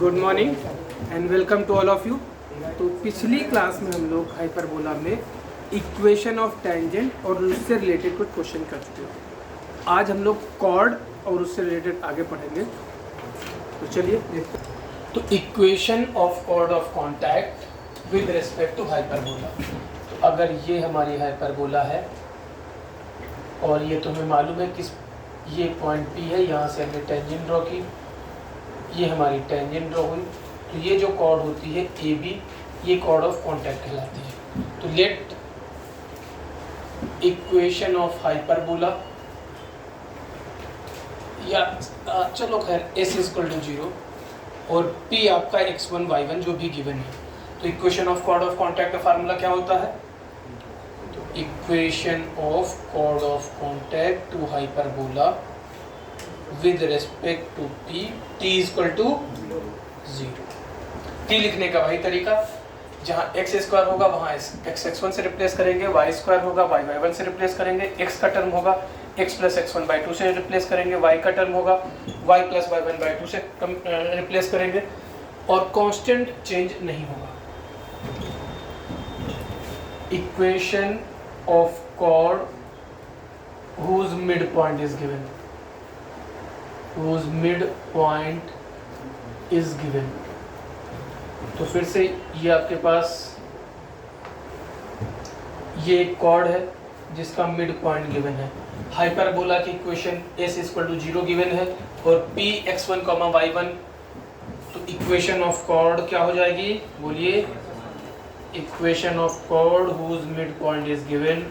Good morning and welcome to all of you. तो पिछली class में हम लोग हाइपरबोला में इक्वेशन ऑफ टेंजेंट और उससे रिलेटेड कुछ क्वेश्चन कर चुके हैं। आज हम लोग कॉर्ड और उससे रिलेटेड आगे पढ़ेंगे। तो चलिए देखते हैं। तो equation of chord of contact with respect to hyperbola. तो अगर ये हमारी हाइपरबोला है और ये तुम्हें मालूम है किस ये पॉइंट P है, यहाँ से हमने टेंजेंट ड्रॉ की, ये हमारी टेंजेंट ड्रॉ हुई, तो ये जो कॉर्ड होती है AB, ये कॉर्ड ऑफ कॉन्टैक्ट कहलाती है। तो लेट इक्वेशन ऑफ हाइपरबोला या चलो खैर S इक्वल टू 0 और P आपका x1 y1 जो भी गिवन है। तो equation of chord of contact का फार्मूला क्या होता है? तो equation of chord of contact to hyperbola with respect to P, T equal to 0। T लिखने का वही तरीका, जहाँ x स्क्वायर होगा वहाँ x x1 से रिप्लेस करेंगे, y स्क्वायर होगा y y1 से रिप्लेस करेंगे, x का टर्म होगा x प्लस x1 बाई 2 से रिप्लेस करेंगे, y का टर्म होगा y प्लस y1 बाई 2 से रिप्लेस करेंगे और कांस्टेंट चेंज नहीं होगा। Equation of chord whose midpoint is given, whose midpoint is given। तो फिर से ये आपके पास ये एक कॉर्ड है जिसका मिड पॉइंट गिवन है। हाइपरबोला की equation S equal to 0 given है और P x1 y1। तो इक्वेशन ऑफ कॉर्ड क्या हो जाएगी? बोलिए। Equation of chord whose mid point is given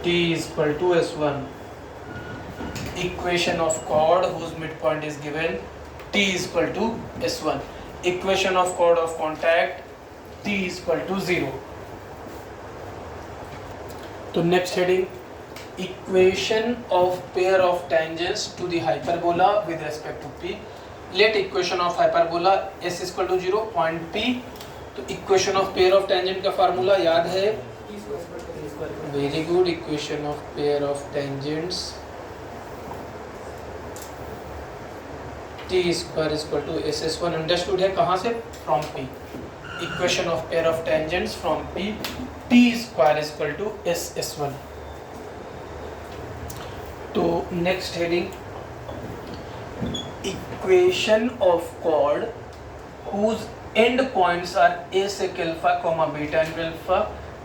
T equal to S1। Equation of chord whose midpoint is given T is equal to S1. Equation of chord of contact T is equal to 0. तो next heading, equation of pair of tangents to the hyperbola with respect to P. Let equation of hyperbola S is equal to 0, point P. तो equation of pair of tangent का formula याद है? Very good. Equation of pair of tangents T square is equal to SS1 understood है कहाँ से? From P। Equation of pair of tangents from P, T square is equal to SS1। तो next heading, equation of chord whose end points are a sec alpha, beta and alpha,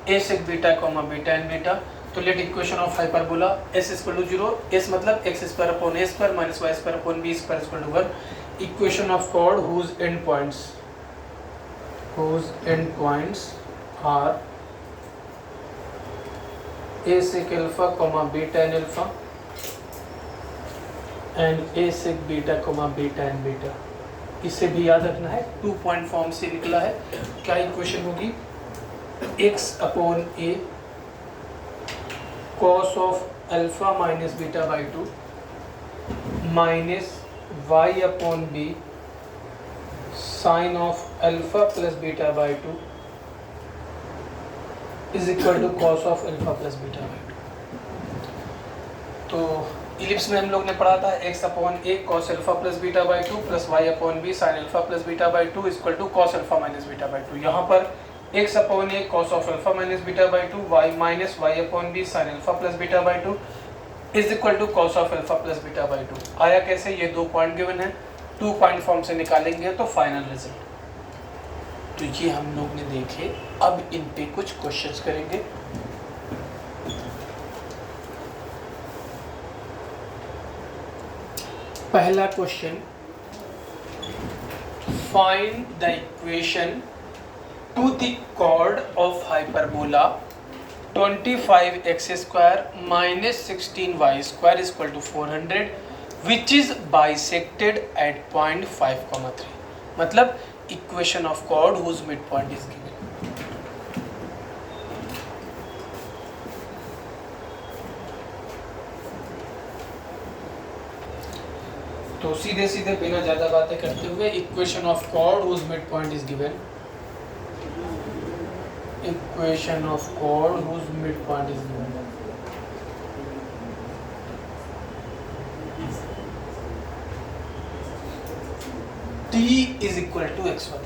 a sec beta, beta and beta। तो let equation of hyperbola S equal to 0, S मतलब x square upon a square minus y square upon b square equal to 1। Equation of chord whose end points are a sec alpha, beta and alpha and a sec beta, beta and beta। इसे भी याद रखना है, 2 point form से निकला है। क्या equation होगी? x upon a cos of alpha minus beta by 2 minus y upon b sine of alpha plus beta by 2 is equal to cos of alpha plus beta by 2। तो ellipse में हम लोग ने पढ़ा था x upon a cos alpha plus beta by 2 plus y upon b sine alpha plus beta by 2 is equal to cos alpha minus beta by 2। यहाँ पर x upon a cos of alpha minus beta by 2 y minus y upon b sine alpha plus beta by 2 is equal to cos of alpha plus beta by 2। आया कैसे? ये 2 point given है, 2 point form से निकालेंगे तो final result. तो ये हम लोग ने देखे। अब इन पे कुछ क्वेश्चंस करेंगे। पहला question, find the equation to the chord of hyperbola 25x square minus 16y square is equal to 400 which is bisected at point 5, 3। मतलब equation of chord whose midpoint is given। तो सीधे सीधे बिना ज़्यादा बातें करते हुए equation of chord whose midpoint is given, equation of chord whose midpoint is given। t is equal to x1।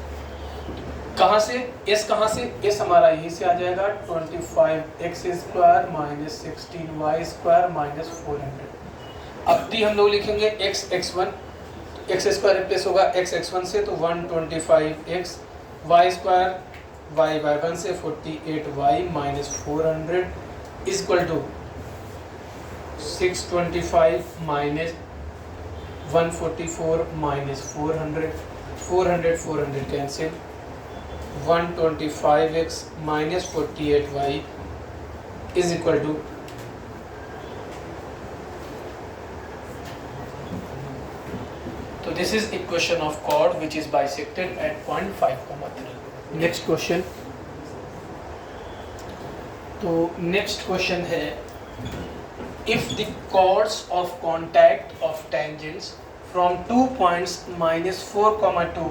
कहाँ से s, कहाँ से s हमारा यहीं से आ जाएगा 25x² माइनस 16y² माइनस 400। अब t हम लोग लिखेंगे x1, x² रिप्लेस होगा x1 से, तो 125x y² से 48y minus 400 is equal to 625 minus 144 minus 400 cancel, 125x minus 48y is equal to तो this is equation of chord which is bisected at point 5,3। Next question, तो next question है if the chords of contact of tangents from 2 points -4,2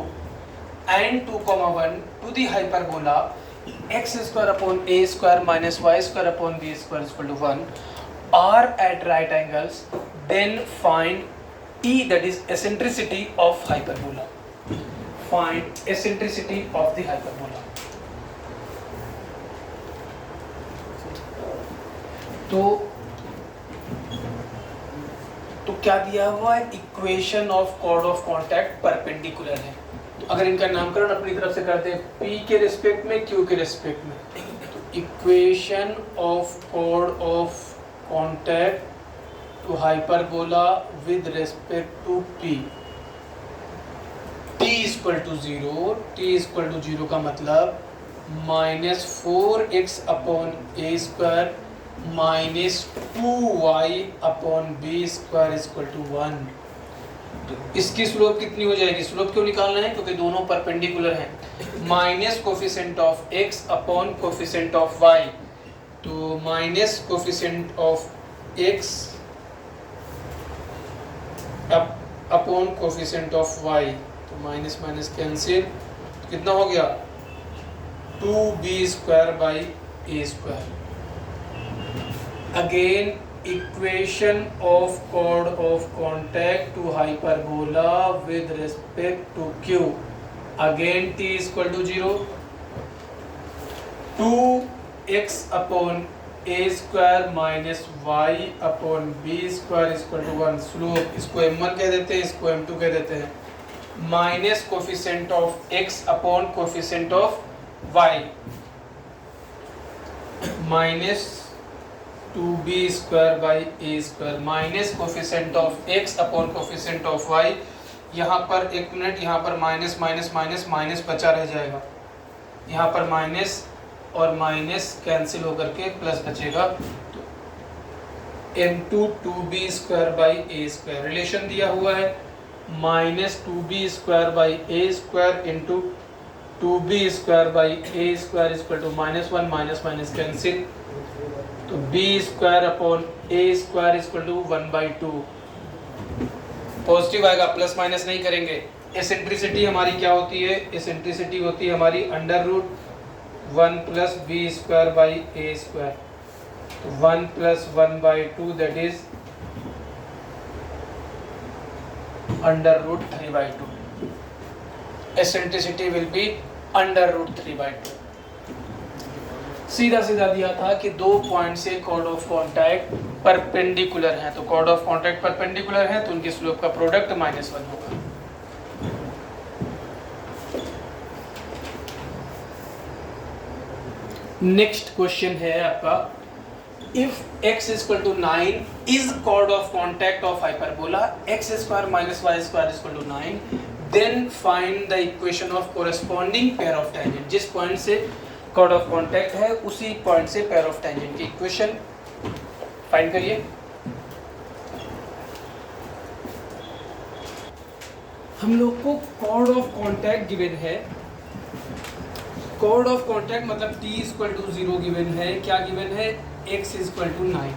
and 2,1 to the hyperbola x² upon a² minus y² upon b² is equal to 1 are at right angles, then find E, that is eccentricity of hyperbola. Find eccentricity of the hyperbola. तो क्या दिया हुआ है, equation of chord of contact perpendicular है। तो अगर इनका नामकरण अपनी तरफ से करते हैं P के रिस्पेक्ट में, Q के रिस्पेक्ट में, तो equation of chord of contact to hyperbola with respect to P, T equal to 0, T equal to 0 का मतलब -4x अपॉन a² minus 2y upon b² equal to 1। तो इसकी स्लोप कितनी हो जाएगी, स्लोप क्यों निकालना है, क्योंकि दोनों परपेंडिकुलर हैं। Minus coefficient of x upon coefficient of y, तो minus coefficient of x upon coefficient of y, तो माइनस माइनस कैंसिल, कितना हो गया 2b² by a²। Again equation of chord of contact to hyperbola with respect to Q, again T is equal to 0, 2x upon a² minus y upon b² is equal to 1। Slope इसको m1 कह देते हैं, इसको m2 कह देते हैं, minus coefficient of x upon coefficient of y, minus 2b² by a² minus coefficient of x upon coefficient of y। यहाँ पर एक मिनट, यहाँ पर माइनस माइनस माइनस माइनस बचा रह जाएगा, यहाँ पर माइनस और माइनस कैंसिल होकर के प्लस बचेगा, तो m2 2b² by a²। Relation दिया हुआ है minus 2b² by a² into 2b² by a² equal to -1 minus minus cancel, तो b² upon a² equal to 1/2। Positive आएगा, प्लस माइनस नहीं करेंगे। एसेंट्रिसिटी हमारी क्या होती है, एसेंट्रिसिटी होती है हमारी √1 प्लस b² बाई a², तो 1 plus 1/2 that is √3/2। Eccentricity will be √3/2। सीधा सीधा दिया था कि दो पॉइंट से chord ऑफ कॉन्टैक्ट परपेंडिकुलर हैं, तो chord ऑफ कॉन्टैक्ट परपेंडिकुलर है तो उनकी स्लोप का प्रोडक्ट -1 होगा। नेक्स्ट क्वेश्चन है आपका, if x equal to 9 is chord of contact of hyperbola x² minus y² equal to 9, then find the equation of corresponding pair of tangent. जिस point से chord of contact है उसी point से pair of tangent की equation find करिए। हम लोग को chord ऑफ कॉन्टैक्ट गिवन है, chord ऑफ कॉन्टैक्ट मतलब t इक्वल टू 0 गिवन है, क्या गिवन है x इक्वल टू 9,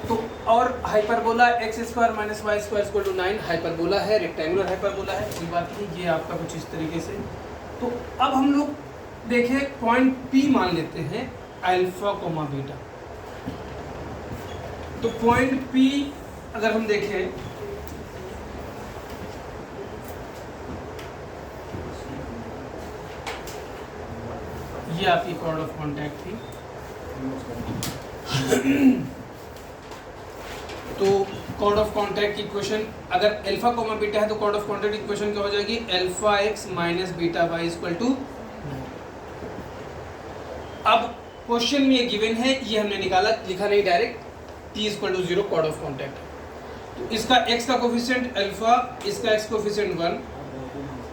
तो और hyperbola x² minus y² equal to 9 hyperbola है, रेक्टेंगुलर हाइपरबोला है, कोई बात नहीं, ये आपका कुछ इस तरीके से। तो अब हम लोग देखिए पॉइंट P मान लेते हैं अल्फा कोमा बीटा, तो पॉइंट P अगर हम देखें ये आपकी कॉर्ड ऑफ कॉन्टैक्ट थी। तो कॉर्ड ऑफ कॉन्टैक्ट की इक्वेशन अगर अल्फा कोमा बीटा है तो कॉर्ड ऑफ कॉन्टैक्ट इक्वेशन क्या हो जाएगी, alpha x minus beta y equal to. अब क्वेश्चन में ये गिवन है, ये हमने निकाला, लिखा नहीं direct, t equal to 0 chord of contact. तो इसका x का कोफिशिएंट अल्फा, इसका x कोफिशिएंट 1,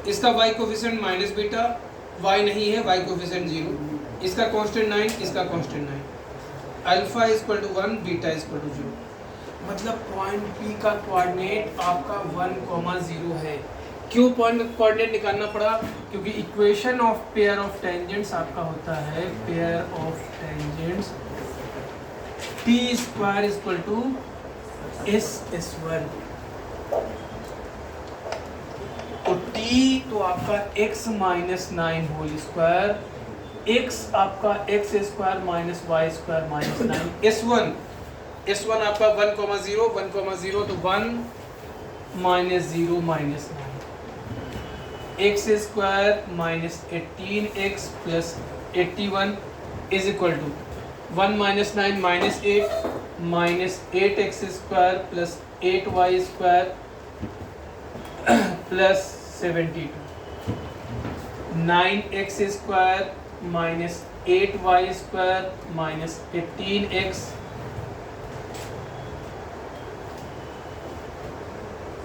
इसका y coefficient minus beta, y नहीं है, y कोफिशिएंट 0, इसका कांस्टेंट 9, इसका constant 9, alpha equal to 1, beta equal to 0। मतलब पॉइंट P का कोऑर्डिनेट आपका 1,0 है। क्यों पॉइंट कोऑर्डिनेट निकालना पड़ा, क्योंकि equation of pair of tangents आपका होता है pair of tangents t square equal to s1। तो t तो आपका x minus 9 whole square, x आपका x square minus y square minus 9, s1 आपका 1,0 तो 1 minus 0 minus 9, x square minus 18x plus 81 is equal to 1 minus 9 minus 8 minus 8x square plus 8y square plus 72, 9x square minus 8y square minus 18x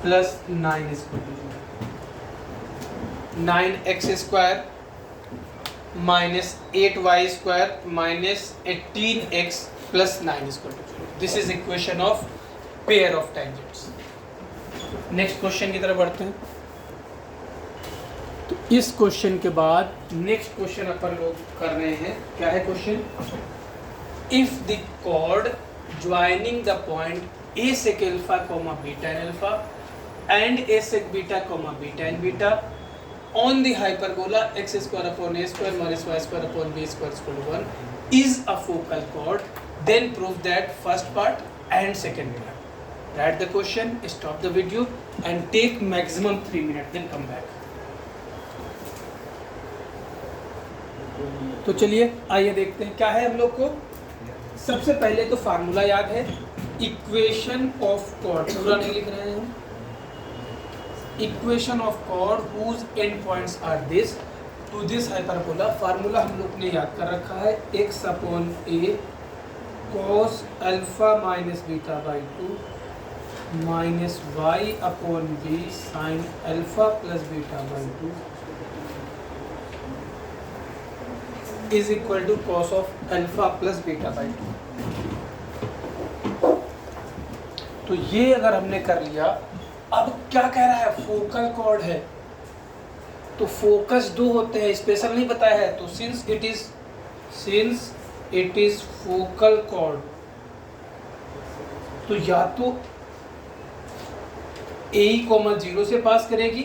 plus 9 equal to 9x square minus 8y square minus 18x plus 9 equal to 0। This is equation of pair of tangents. Next question की तरफ बढ़ते हैं। तो इस question के बाद next question अपन लोग कर रहे हैं, क्या है question, if the chord joining the point a sec alpha comma beta and alpha and a sec beta comma beta and beta on the hyperbola x square upon a square minus y square upon b square equal to 1 is a focal chord, then prove that first part and second part. Write the question, stop the video and take maximum 3 minutes, then come back. तो चलिए आइए देखते हैं क्या है हम लोग को। सबसे पहले तो फार्मूला याद है, इक्वेशन ऑफ कॉर्ड, पूरा नहीं लिख रहे हैं हम, equation of chord whose end points are this to this hyperbola. Formula हम लोग ने याद कर रखा है, x upon a cos alpha minus beta by 2 minus y upon b sine alpha plus beta by 2 is equal to cos of alpha plus beta by 2। तो ये अगर हमने कर लिया, अब क्या कह रहा है, फोकल कॉर्ड है, तो फोकस दो होते हैं, स्पेशल नहीं बताया है। तो since it is focal cord, तो या तो a,0 से पास करेगी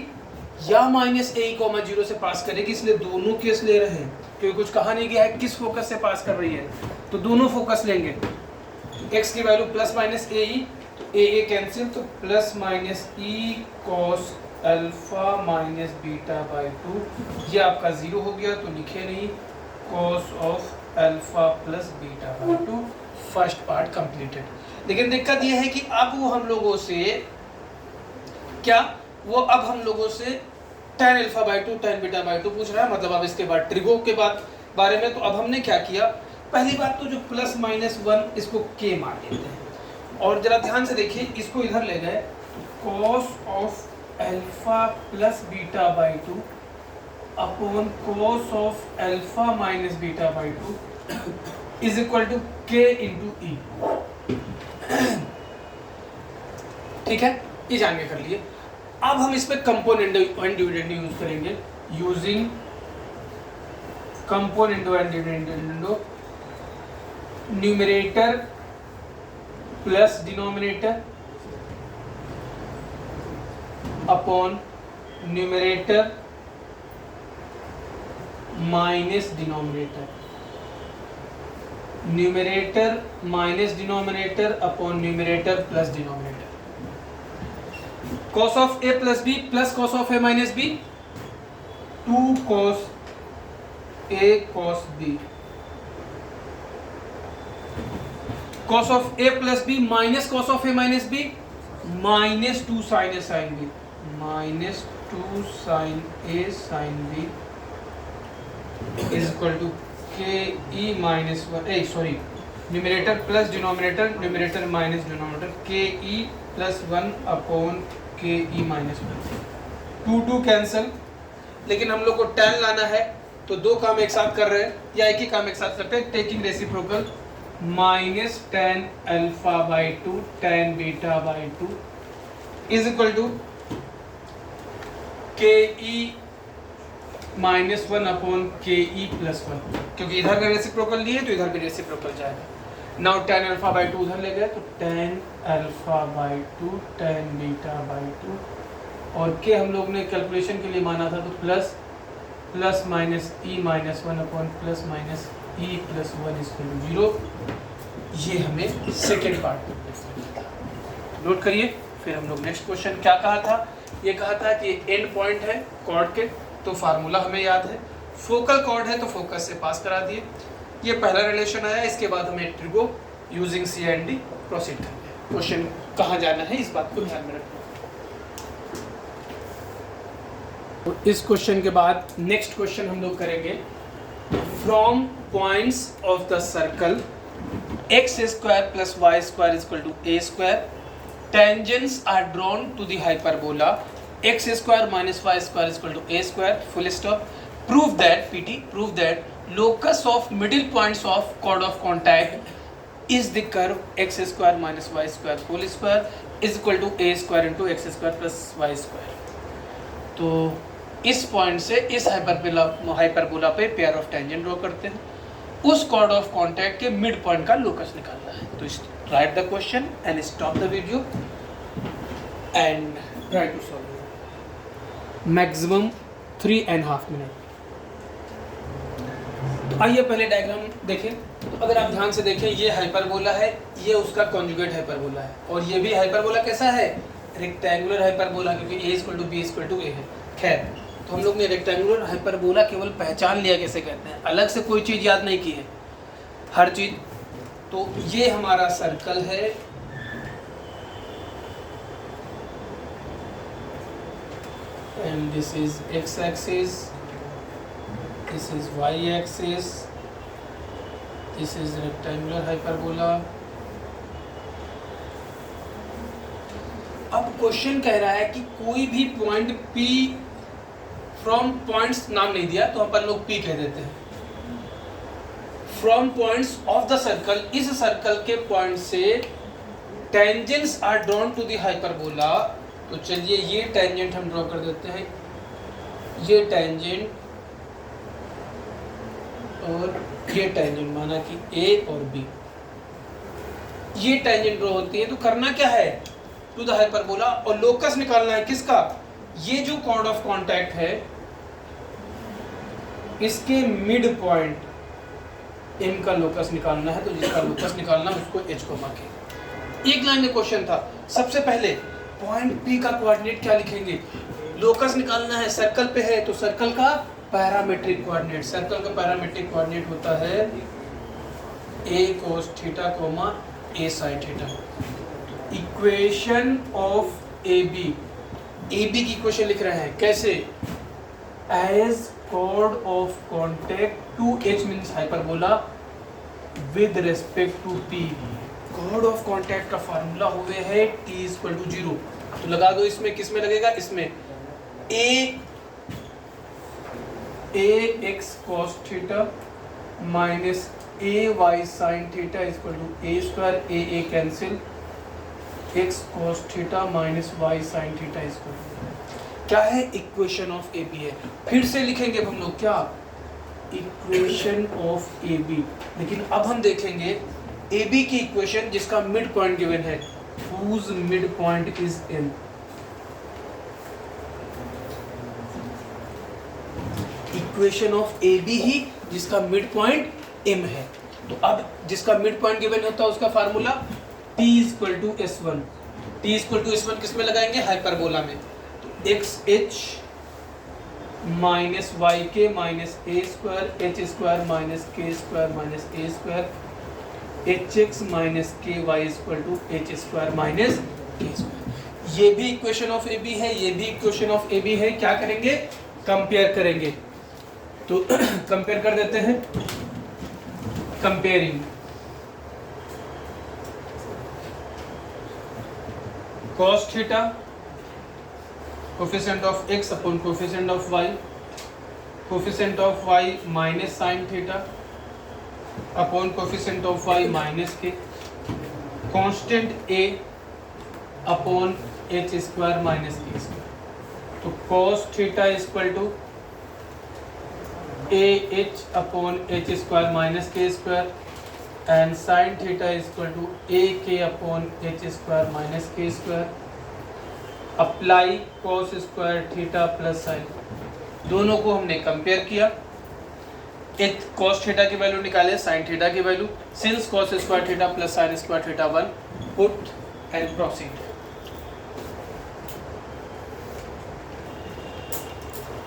या माइनस a,0 से पास करेगी, इसलिए दोनों केस ले रहे हैं, क्योंकि कुछ कहा नहीं गया है किस फोकस से पास कर रही है, तो दोनों फोकस लेंगे। x की वैल्यू प्लस माइनस ए, तो ए कैंसिल, तो plus minus E cos alpha minus beta by 2, ये आपका 0 हो गया, तो लिखे नहीं, cos of alpha plus beta by 2, first part completed. लेकिन दिक्कत ये है कि अब वो हम लोगों से क्या, वो अब हम लोगों से tan alpha by 2 tan beta by 2 पूछ रहा है, मतलब अब इसके बाद ट्रिगो के बारे में। तो अब हमने क्या किया, पहली बात तो जो प्लस माइनस 1 इसको k मान लेते हैं, और जरा ध्यान से देखिए, इसको इधर ले गए, cos of alpha plus beta by 2 upon cos of alpha minus beta by 2 is equal to k into e. ठीक है, ये जान के कर लिए। अब हम इसमें कंपोनेंट एंड डिविडेंड यूज करेंगे, using component and dividend, numerator plus denominator upon numerator minus denominator, numerator minus denominator upon numerator plus denominator. cos of a plus b plus cos of a minus b, 2 cos a cos b, cos of a plus b minus cos of a minus b, minus 2 sin a sin b, minus 2 sin a sin b is equal to k e minus 1, numerator plus denominator, numerator minus denominator, के ई plus 1 upon के e minus 1, 2 cancel. लेकिन हम लोग को tan लाना है तो दो काम एक साथ कर रहे हैं या एक ही काम एक साथ करते हैं, taking reciprocal, minus tan alpha by 2 tan beta by 2 is equal to के ई माइनस 1 अपॉन के ई प्लस 1, क्योंकि इधर का रेसिप्रोकल लिए तो इधर भी रेसिप्रोकल जाएगा। नाउ tan अल्फा बाई 2 उधर ले गए तो tan alpha by 2 tan beta by 2, और के हम लोग ने कैलकुलेशन के लिए माना था तो plus minus e minus 1 upon plus minus e plus 1 equal to 0। ये हमें सेकेंड पार्ट में नोट करिए। फिर हम लोग नेक्स्ट क्वेश्चन क्या कहा था, ये कहा था कि एंड पॉइंट है कॉर्ड के तो फार्मूला हमें याद है, फोकल कॉर्ड है तो फोकस से पास करा दिए। ये पहला रिलेशन आया, इसके बाद हमें trigo using C and D proceed करेंगे। क्वेश्चन कहाँ जाना है इस बात को ध्यान में रखना। इस क्वेश्चन के बाद नेक्स्ट क्वेश्चन हम लोग करेंगे, from points of the circle x square plus y square equal to a square, tangents are drawn to the hyperbola x square minus y square is equal to a square, full stop. Prove that, PT, prove that locus of middle points of chord of contact is the curve x square minus y square whole square is equal to a square into x square plus y square. तो इस point से इस hyperbola पे pair of tangent draw करते हैं, उस chord of contact के mid point का लोकस निकालना है। तो write the question and stop the video and try to solve maximum 3.5 minute. तो आइए पहले डायग्राम देखें। तो अगर आप ध्यान से देखें, ये हाइपरबोला है, ये उसका कॉन्जुगेट हाइपरबोला है, और ये भी हाइपरबोला कैसा है, रेक्टेंगुलर हाइपरबोला, क्योंकि a equal to b equal to a है। खैर, तो हम लोग ने रेक्टेंगुलर हाइपरबोला केवल पहचान लिया कैसे कहते हैं, अलग से कोई चीज़ याद नहीं की है, हर चीज़। तो ये हमारा सर्कल है, and this is x-axis, this is y-axis, this is rectangular hyperbola। अब क्वेश्चन कह रहा है कि कोई भी पॉइंट P, फ्रॉम पॉइंट्स नाम नहीं दिया तो अपन लोग P कह देते हैं, from points of the circle, इस सर्कल के पॉइंट से tangents are drawn to the hyperbola. तो चलिए ये टेंजेंट हम ड्रॉ कर देते हैं, ये टेंजेंट और ये टेंजेंट, माना कि A और B, ये टेंजेंट ड्रॉ होती है। तो करना क्या है, टू द हाइपरबोला, और लोकस निकालना है किसका, ये जो कॉर्ड ऑफ कॉन्टैक्ट है इसके मिड पॉइंट M का लोकस निकालना है। तो जिसका लोकस निकालना उसको H को मार्के। एक लाइन में क्वेश्चन था, सबसे पहले पॉइंट P का कोऑर्डिनेट क्या लिखेंगे, लोकस निकालना है, सर्कल पे है तो सर्कल का पैरामेट्रिक कोऑर्डिनेट, सर्कल का पैरामेट्रिक कोऑर्डिनेट होता है a cos theta comma a sin theta. Equation of AB की इक्वेशन लिख रहे हैं कैसे, as chord of contact to H means hyperbola with respect to P। Chord of contact का formula हुए है t इक्वल टू 0। तो लगा दो, इसमें किस में लगेगा, इसमें ax cos theta minus ay sin theta equal to a square, a cancel, x cos theta minus y sin theta equal to क्या है, इक्वेशन ऑफ AB है। फिर से लिखेंगे हम लोग क्या, इक्वेशन ऑफ AB। लेकिन अब हम देखेंगे AB की इक्वेशन जिसका मिड पॉइंट गिवन है, whose mid point is M। Equation of AB ही जिसका मिड पॉइंट M है। तो अब जिसका मिड पॉइंट गिवन होता है उसका formula T equal to S1। T equal to S1 किस में लगाएंगे, हाइपरबोला में। तो XH minus y k minus a square h square minus k square minus a square h x minus k y equal to h square minus k square. ये भी equation of A B है, ये भी equation of A B है। क्या करेंगे? Compare करेंगे। तो कंपेयर कर देते हैं। Comparing cos theta coefficient of x upon coefficient of y, coefficient of y minus sine theta upon coefficient of y minus k, constant a upon h square minus k square. तो cos theta equal to a h upon h square minus k square and sine theta equal to a k upon h square minus k square. Apply cos square theta plus sine, दोनों को हमने compare किया। एक cos theta की value निकाले, sine theta की value. Since cos square theta plus sine square theta 1, put and proceed.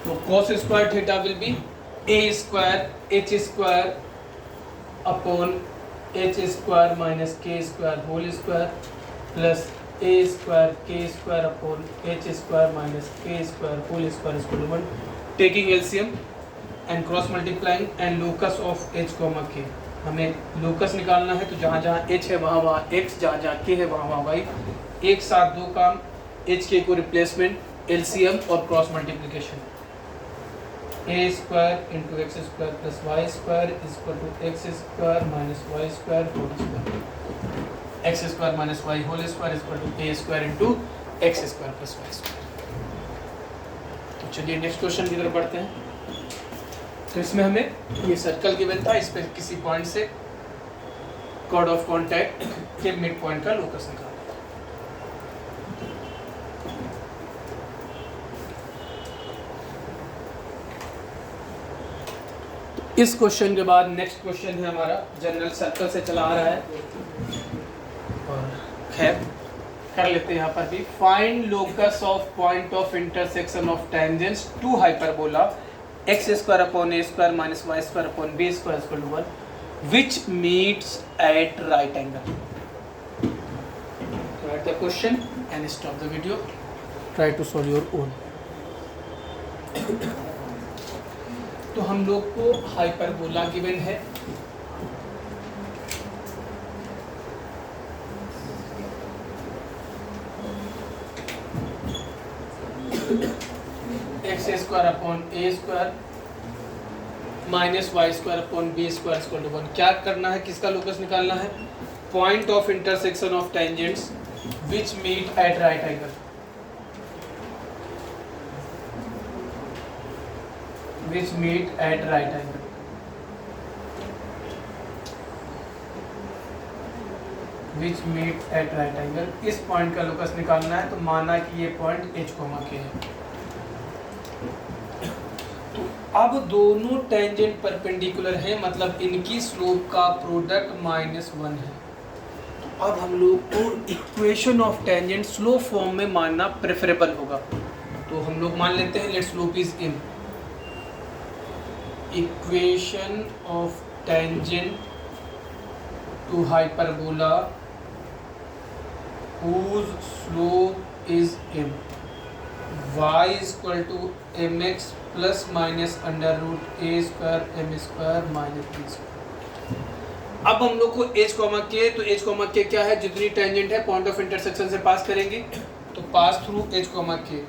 तो cos square theta will be a square h square upon h square minus k square whole square plus a square k square upon h square minus k square whole square equal to 1। Taking LCM and cross multiplying and locus of h comma k। हमें locus निकालना है, तो जहाँ जहाँ h है वहाँ वहाँ x, जहाँ जहाँ k है वहाँ वहाँ y। एक साथ दो काम, h k को रिप्लेसमेंट, एलसीएम और cross multiplication. a square into x square plus y square equal to x square minus y square whole square. X square minus y whole square equal to a square into x square plus y square. तो चलिए next question की तरफ बढ़ते हैं। तो इसमें हमें ये सर्कल गिवन था, इस पर किसी पॉइंट से कॉर्ड ऑफ कॉन्टैक्ट के मिड पॉइंट का लोकस निकालना। इस क्वेश्चन के बाद नेक्स्ट क्वेश्चन है हमारा, जनरल सर्कल से चला आ रहा है और खैर कर लेते हैं यहाँ पर भी। Find locus of point of intersection of tangents to hyperbola x square upon a square minus y square upon b square equal to 1 which meets at right angle. Write the question and stop the video, try to solve your own. तो हम लोग को hyperbola given है, x square upon a square minus y square upon b square equal to 1। क्या करना है, किसका locus निकालना है? Point of intersection of tangents which meet at right angle. which meet at right angle। which meet at right angle, इस point का locus निकालना है। तो माना कि ये पॉइंट h कॉमा k है। तो अब दोनों टेंजेंट परपेंडिकुलर है, मतलब इनकी स्लोप का प्रोडक्ट -1 है। तो अब हम लोग को equation of tangent slope form में मानना प्रेफरेबल होगा। तो हम लोग मान लेते हैं let slope is m। equation of tangent to hyperbola whose slope is m, y is equal to mx plus minus under root a square m square minus b square। अब हम लोग को h कॉमा k, तो h comma k क्या है? जितनी tangent है point of intersection से पास करेंगे, तो pass through h comma k।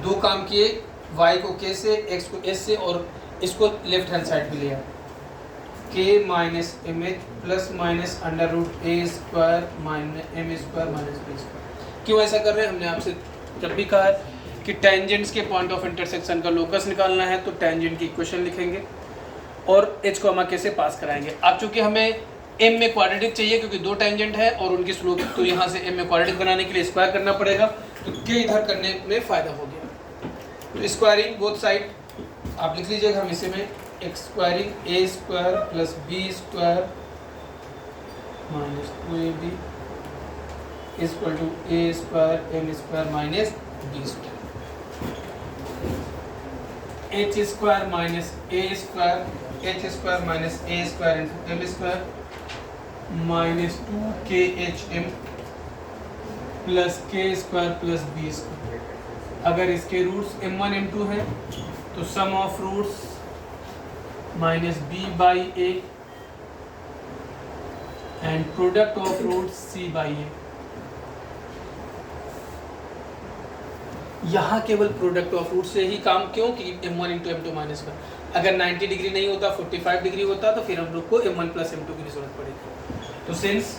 दो काम किए, y को k से, x को s से और इसको लेफ्ट हैंड साइड पे लिया। k minus m h plus minus under root a square minus m square minus b square. क्यों ऐसा कर रहे हैं? हमने आपसे जब भी कहा है कि टेंजेंट्स के पॉइंट ऑफ इंटरसेक्शन का लोकस निकालना है, तो टेंजेंट की इक्वेशन लिखेंगे और h कॉमा k से पास कराएंगे। अब चूंकि हमें m में क्वाड्रेटिक चाहिए क्योंकि दो टेंजेंट है और उनकी स्लोप, तो यहाँ से m में क्वाड्रेटिक बनाने के लिए स्क्वायर करना पड़ेगा, तो k इधर करने में फ़ायदा हो गया। तो स्क्वायरिंग बोथ साइड आप लिख लीजिएगा, हम इसे में x squaring a square plus b square minus 2ab is equal to a square m square minus b square. H square minus a square, h square minus a square into m square minus 2khm plus k square plus b square. अगर इसके roots m1 m2 है तो sum of roots minus b by a and product of roots c by a. यहाँ केवल product of root से ही काम, क्यों कि m1 into m two minus one. अगर 90 डिग्री नहीं होता 45 डिग्री होता तो फिर हम लोग को m1 प्लस m2 की जरूरत पड़ेगी। तो since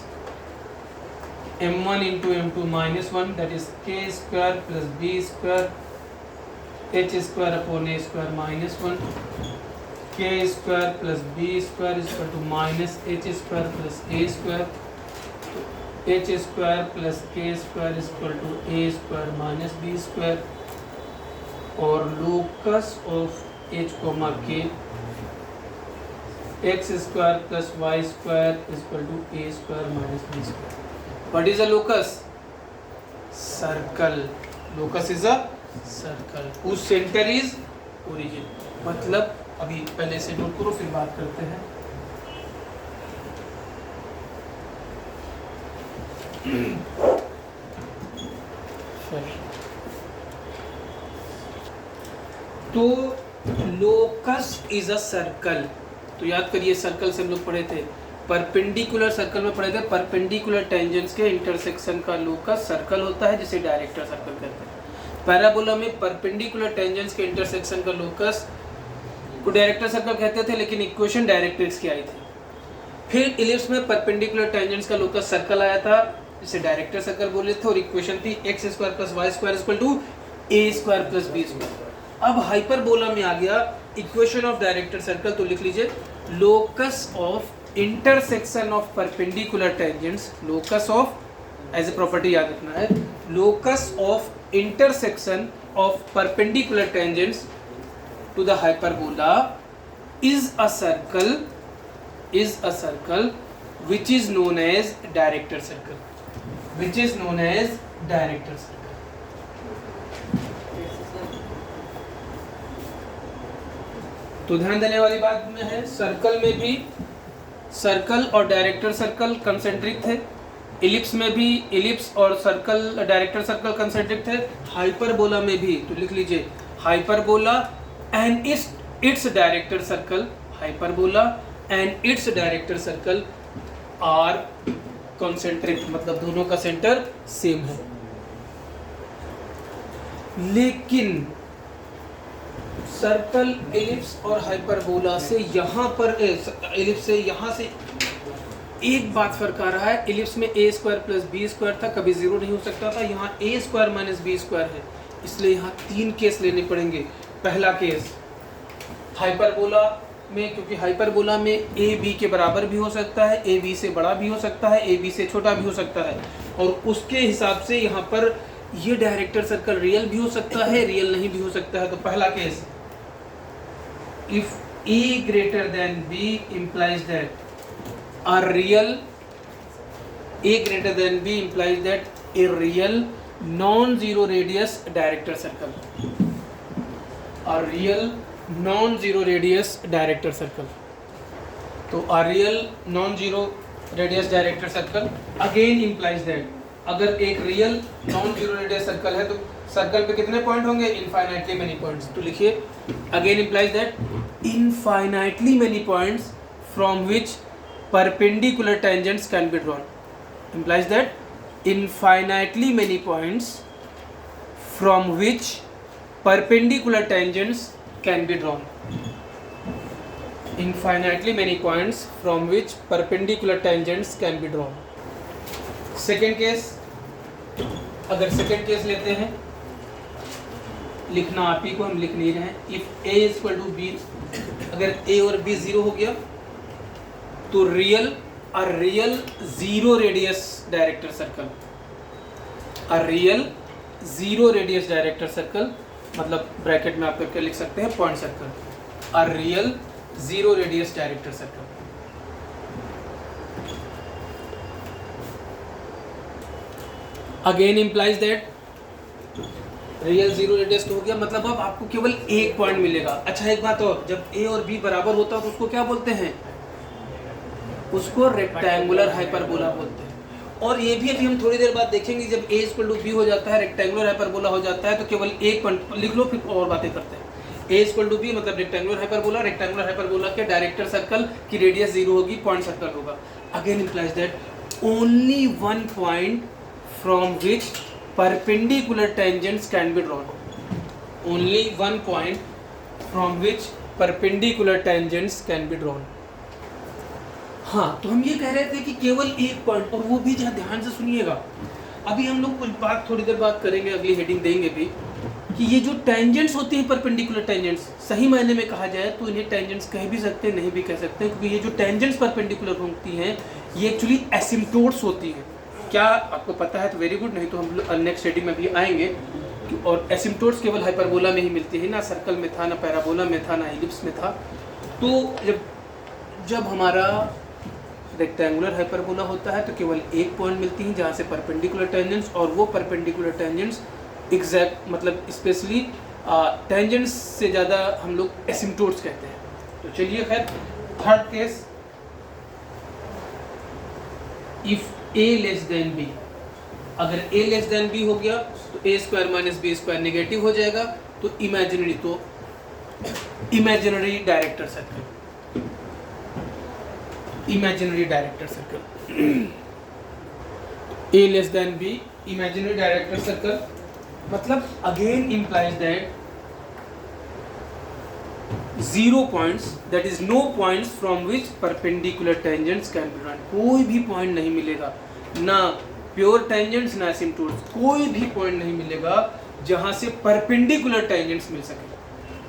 m1 into m two minus one that is k square plus b square h square upon a square minus one k square plus b square is equal to minus h square plus a square, h square plus k square is equal to a square minus b square और locus of h comma k x square plus y square is equal to a square minus b square. What is a locus? Circle. Locus is a circle whose centre is origin. मतलब अभी पहले से note करो फिर बात करते हैं। तो लोकस इज अ सर्कल। तो याद करिए सर्कल से हम लोग पढ़े थे, परपेंडिकुलर सर्कल में पढ़े थे, परपेंडिकुलर टेंजेंट्स के इंटरसेक्शन का लोकस सर्कल होता है जिसे डायरेक्टर सर्कल कहते हैं। पैराबोला में परपेंडिकुलर टेंजेंट्स के इंटरसेक्शन का लोकस को डायरेक्टर सर्कल कहते थे, लेकिन इक्वेशन डायरेक्ट्रिक्स की आई थी। फिर इलिप्स में परपेंडिकुलर टेंजेंट्स का लोकस सर्कल आया था जिसे डायरेक्टर सर्कल बोले थे और इक्वेशन थी x square plus y square equal to a square plus b square. अब हाइपरबोला में आ गया इक्वेशन ऑफ डायरेक्टर सर्कल। तो लिख लीजिए locus of intersection of perpendicular tangents, locus of as a property याद रखना है, locus of intersection of perpendicular tangents to the hyperbola is a circle which is known as director circle, which is known as director circle। तो ध्यान देने वाली बात में है, सर्कल में भी सर्कल और डायरेक्टर सर्कल कंसेंट्रिक थे, इलिप्स में भी इलिप्स और सर्कल डायरेक्टर सर्कल कंसेंट्रिक थे, हाइपरबोला में भी। तो लिख लीजिए hyperbola and its director circle, hyperbola and its director circle are concentric, मतलब दोनों का सेंटर सेम है। लेकिन सर्कल, एलिप्स और हाइपरबोला से यहाँ पर एलिप्स से यहाँ से एक बात फर्क आ रहा है। एलिप्स में ए स्क्वायर प्लस बी स्क्वायर था, कभी जीरो नहीं हो सकता था। यहाँ ए स्क्वायर माइनस बी स्क्वायर है, इसलिए यहाँ 3 केस लेने पड़ेंगे। पहला केस हाइपरबोला में, क्योंकि हाइपरबोला में ए बी के बराबर भी हो सकता है, ए बी से बड़ा भी हो सकता है, ए बी से छोटा भी हो सकता है, और उसके हिसाब से यहाँ पर ये डायरेक्टर सर्कल रियल भी हो सकता है, रियल नहीं भी हो सकता है। तो पहला case, if a greater than b implies that a real, a greater than b implies that a real non zero radius director circle, a real non-zero radius director circle। तो a real non-zero radius director circle again implies that अगर एक real non-zero radius circle है तो circle पे कितने point होंगे? infinitely many points। तो लिखिए again implies that infinitely many points from which perpendicular tangents can be drawn, implies that infinitely many points from which perpendicular tangents can be drawn, infinitely many points from which perpendicular tangents can be drawn। Second case, अगर second case लेते हैं, लिखना आप ही को, हम लिख नहीं रहे हैं। If a is equal to b, अगर a और b जीरो हो गया तो real zero radius director circle, a real zero radius director circle, मतलब ब्रैकेट में आप करके लिख सकते हैं point circle, a real zero radius director circle. Again implies that real zero radius हो गया, मतलब अब आपको केवल एक पॉइंट मिलेगा। अच्छा एक बात और, जब ए और बी बराबर होता है तो उसको क्या बोलते हैं? उसको रेक्टेंगुलर हाइपरबोला बोलते हैं। और ये भी अभी हम थोड़ी देर बाद देखेंगे, जब ए इक्वल टू बी हो जाता है, रेक्टेंगुलर हाइपरबोला हो जाता है, तो केवल एक पॉइंट लिख लो, फिर और बातें करते हैं। ए इक्वल टू बी मतलब रेक्टेंगुलर हाइपरबोला के डायरेक्टर सर्कल की रेडियस जीरो होगी, पॉइंट सर्कल होगा। Again implies that only one point from which perpendicular tangents can be drawn. Only one point from which perpendicular tangents can be drawn. हाँ, तो हम ये कह रहे थे कि केवल एक पॉइंट, और वो भी जहाँ ध्यान से सुनिएगा, अभी हम लोग कुछ बात थोड़ी देर बात करेंगे, अगली हेडिंग देंगे भी, कि ये जो टेंजेंट्स होती हैं परपेंडिकुलर टेंजेंट्स, सही मायने में कहा जाए तो इन्हें टेंजेंट्स कह भी सकते हैं, नहीं भी कह सकते हैं, क्योंकि ये जो टेंजेंट्स परपेंडिकुलर होती हैं ये एक्चुअली एसिम्प्टोट्स होती हैं। क्या आपको पता है? तो वेरी गुड, नहीं तो हम लोग नेक्स्ट हेडिंग में भी आएंगे। और एसिम्प्टोट्स केवल हाइपरबोला में ही मिलती है, ना सर्कल में था, ना पैराबोला में था, ना इलिप्स में था। तो जब हमारा रेक्टेंगुलर हाइपरबोला होता है तो केवल एक पॉइंट मिलती है जहाँ से परपेंडिकुलर टेंजेंट्स, और वो परपेंडिकुलर टेंजेंट्स एग्जैक्ट मतलब स्पेशली टेंजेंट्स से ज़्यादा हम लोग एसिम्प्टोट्स कहते हैं। तो चलिए खैर, third case, if a less than b, अगर ए लेस देन बी हो गया तो a square minus b square negative हो जाएगा, तो imaginary director circle, imaginary director circle, a less than b imaginary director circle, मतलब again implies that zero points, that is no points from which perpendicular tangents can be drawn। कोई भी point नहीं मिलेगा, ना pure tangents ना asymptotes, कोई भी point नहीं मिलेगा जहां से परपेंडिकुलर टेंजेंट्स मिल सके।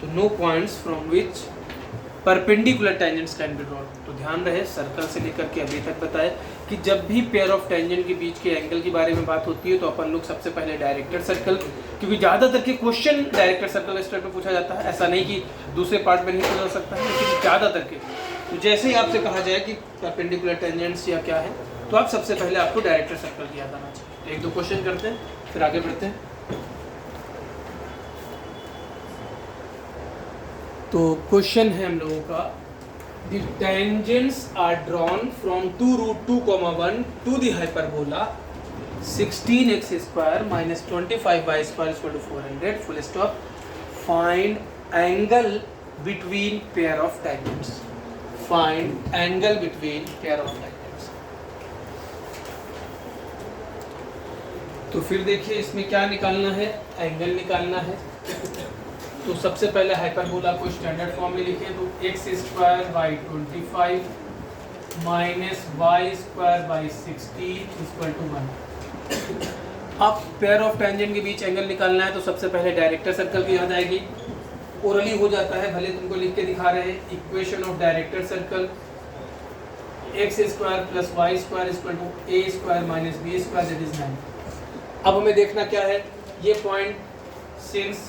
तो no points from which perpendicular tangents can be drawn. तो ध्यान रहे, सर्कल से लेकर के अभी तक बताए कि जब भी पेयर ऑफ टेंजेंट के बीच के एंगल के बारे में बात होती है तो अपन लोग सबसे पहले डायरेक्टर सर्कल, क्योंकि ज़्यादातर के क्वेश्चन डायरेक्टर सर्कल इस टाइप में पूछा जाता है, ऐसा नहीं कि दूसरे पार्ट में नहीं पूछा जा सकता है, लेकिन ज़्यादातर के। तो जैसे ही आपसे कहा जाए कि परपेंडिकुलर टेंजेंट्स या क्या है, तो आप सबसे पहले आपको डायरेक्टर सर्कल की याद आना चाहिए। एक दो क्वेश्चन करते हैं, फिर आगे बढ़ते हैं। तो क्वेश्चन है हम लोगों का, the tangents are drawn from 2 root 2 comma 1 to the hyperbola 16x square minus 25y square is equal to 400 full stop. Find angle between pair of tangents. Find angle between pair of tangents. तो फिर देखिए इसमें क्या निकालना है, angle निकालना है। तो सबसे पहले हाइपरबोला को स्टैंडर्ड फॉर्म में लिखें, तो x square by 25 minus y square by 60 equal to 1। अब पेयर ऑफ टेंजेंट के बीच एंगल निकालना है, तो सबसे पहले डायरेक्टर सर्कल की याद आएगी। ओरली हो जाता है, भले तुमको लिख के दिखा रहे हैं, equation of director circle x square plus y square equal to a square minus b square that is 9। अब हमें देखना क्या है, ये point since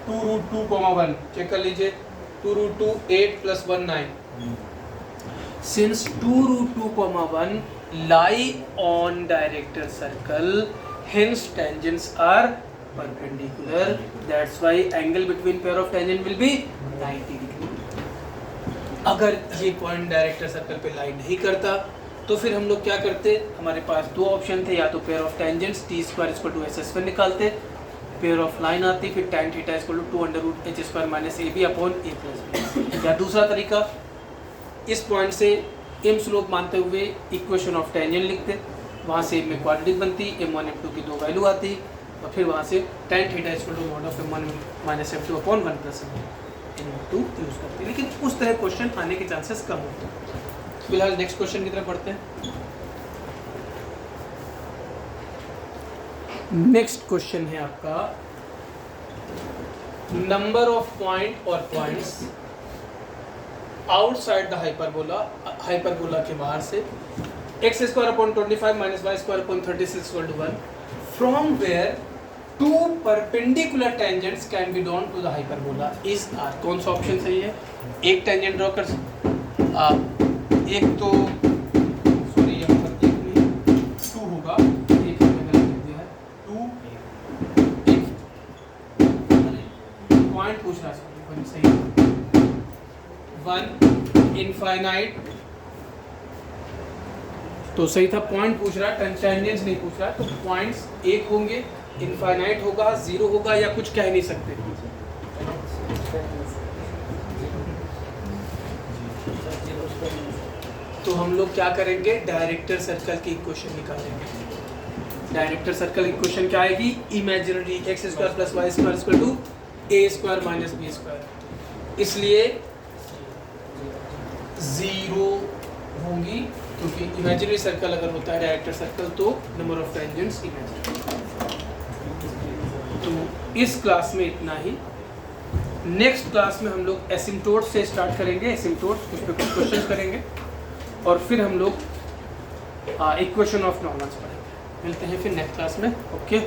2 root 2 comma 1 check कर लीजिए, 2 root 2 8 plus 1 9। Since 2 root 2 comma 1 lie on director circle, hence tangents are perpendicular, that's why angle between pair of tangent will be 90 degree। अगर ये पॉइंट डायरेक्टर सर्कल पे लाई नहीं करता तो फिर हम लोग क्या करते, हमारे पास दो ऑप्शन थे, या तो pair of tangents T square equal to S square निकालते, पेयर ऑफ लाइन आती, फिर tan theta equal to 2 under root h square minus a b upon a plus b. या दूसरा तरीका, इस पॉइंट से एम स्लोप मानते हुए इक्वेशन ऑफ टेंजेंट लिखते, वहाँ से में क्वाड्रेटिक बनती, m1 m2 की दो वैल्यू आती, और फिर वहाँ से tan theta equal to mod of m1 minus m2 upon 1 plus m2 use करते, लेकिन उस तरह क्वेश्चन आने के चांसेस कम होते हैं। फिलहाल नेक्स्ट क्वेश्चन की तरफ बढ़ते हैं। नेक्स्ट क्वेश्चन है आपका, नंबर ऑफ पॉइंट और पॉइंट्स आउटसाइड द हाइपरबोला के बाहर से x square upon 25 minus y square upon 36 equal to 1, from where two perpendicular tangents can be drawn to the hyperbola is are. कौन सा option सही है? एक टेंजेंट ड्रॉ कर, एक तो सॉरी यहाँ पर एक नहीं 2 होगा, 1 सही, 1 इनफाइनाइट तो सही था, पॉइंट पूछ रहा है, टंचाइनियंस नहीं पूछ रहा है, तो पॉइंट्स 1 होंगे, इनफाइनाइट होगा, 0 होगा, या कुछ कह नहीं सकते। तो हम लोग क्या करेंगे, डायरेक्टर सर्कल की इक्वेशन निकालेंगे। डायरेक्टर सर्कल इक्वेशन क्या आएगी, imaginary x square plus y square equal to a square minus b square, इसलिए 0 होंगी, क्योंकि इमेजिनरी सर्कल अगर होता है डायरेक्टर सर्कल तो नंबर ऑफ टेंजेंट्स इमेजिनरी। तो इस क्लास में इतना ही। नेक्स्ट क्लास में हम लोग एसिम्टोट से स्टार्ट करेंगे, एसिम्टोट उस पर कुछ क्वेश्चन करेंगे, और फिर हम लोग इक्वेशन ऑफ नॉर्मल्स पढ़ेंगे। मिलते हैं फिर नेक्स्ट क्लास में। ओके।